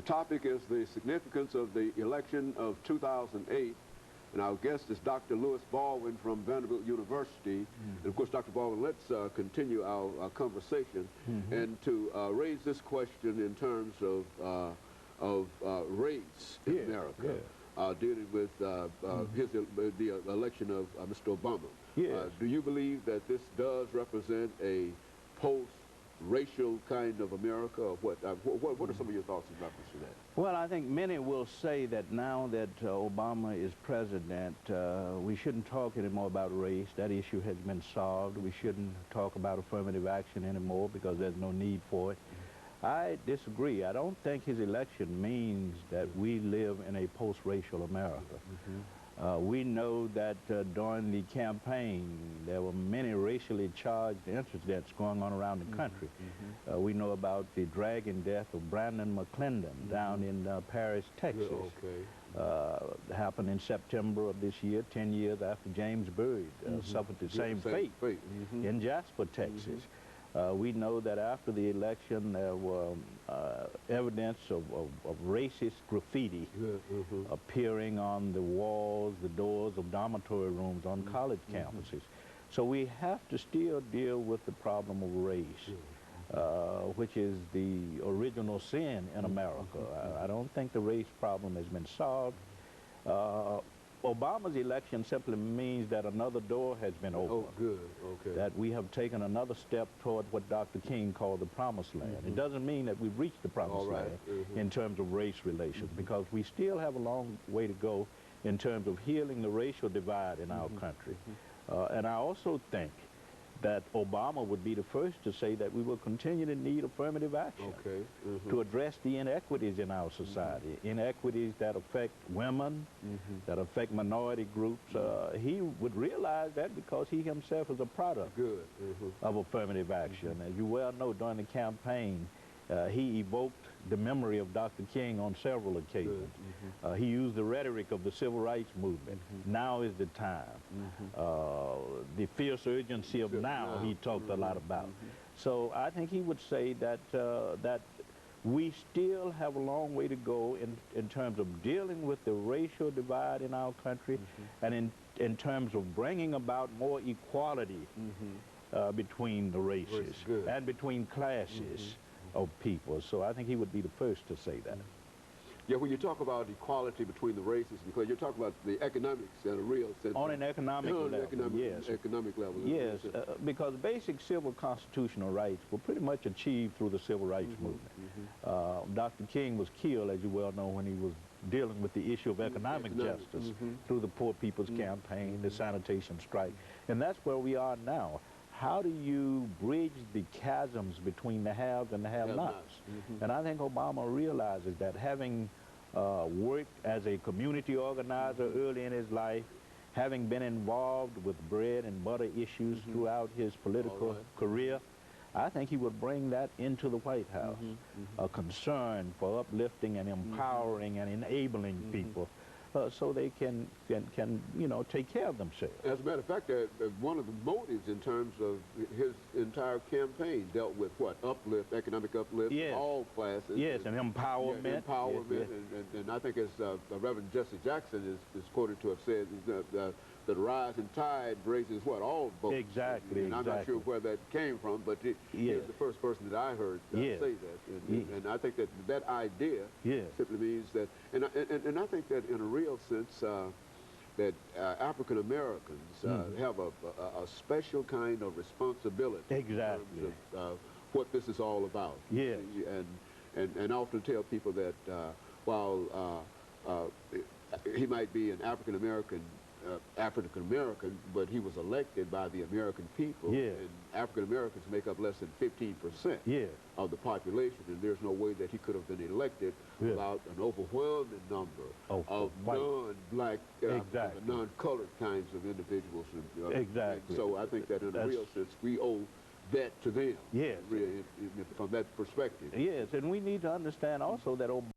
The topic is the significance of the election of 2008. And our guest is Dr. Baldwin from Vanderbilt University. And of course, Dr. Baldwin, let's continue our conversation and to raise this question in terms of race in America, dealing with the election of Mr. Obama. Do you believe that this does represent a post-racial kind of America, or what? What are some of your thoughts in reference to that? Well, I think many will say that now that Obama is president, we shouldn't talk anymore about race. That issue has been solved. We shouldn't talk about affirmative action anymore because there's no need for it. I disagree. I don't think his election means that we live in a post-racial America. We know that during the campaign, there were many racially charged incidents going on around the country. We know about the dragging death of Brandon McClendon down in Paris, Texas. Happened in September of this year, 10 years after James Byrd suffered the same fate in Jasper, Texas. We know that after the election, there were evidence of racist graffiti appearing on the walls, the doors of dormitory rooms on college campuses. So we have to still deal with the problem of race, which is the original sin in America. I don't think the race problem has been solved. Obama's election simply means that another door has been opened. That we have taken another step toward what Dr. King called the promised land. It doesn't mean that we've reached the promised land in terms of race relations, because we still have a long way to go in terms of healing the racial divide in our country. And I also think that Obama would be the first to say that we will continue to need affirmative action to address the inequities in our society, inequities that affect women, that affect minority groups. He would realize that because he himself is a product of affirmative action. As you well know, during the campaign, he evoked the memory of Dr. King on several occasions. He used the rhetoric of the civil rights movement. Now is the time. The fierce urgency of now, he talked a lot about. So I think he would say that that we still have a long way to go in terms of dealing with the racial divide in our country, and in terms of bringing about more equality between the races and between classes of people. So I think he would be the first to say that. Yeah, when you talk about equality between the races, because you're talking about the economics in a real sense. On an economic level, economic level. Yes, because basic civil constitutional rights were pretty much achieved through the civil rights movement. Dr. King was killed, as you well know, when he was dealing with the issue of economic justice through the Poor People's Campaign, the sanitation strike. And that's where we are now. How do you bridge the chasms between the haves and the have-nots? And I think Obama realizes that, having worked as a community organizer early in his life, having been involved with bread and butter issues throughout his political career, I think he would bring that into the White House, a concern for uplifting and empowering and enabling people so they can you know, take care of themselves. As a matter of fact, one of the motives in terms of his entire campaign dealt with what? Uplift, economic uplift, all classes. And empowerment. Yeah, empowerment, and I think as Reverend Jesse Jackson is quoted to have said, the rising tide raises what? All boats. Exactly. And I'm not sure where that came from, but he is the first person that I heard say that. And I think that that idea simply means that, and I think that in a real sense, that African Americans have a special kind of responsibility in terms of what this is all about. And I often tell people that while he might be an African American, but he was elected by the American people, and African Americans make up less than 15% of the population, and there's no way that he could have been elected without an overwhelming number of non-black, non-colored kinds of individuals. So I think that in a real sense, we owe that to them, from that perspective. And we need to understand also that Obama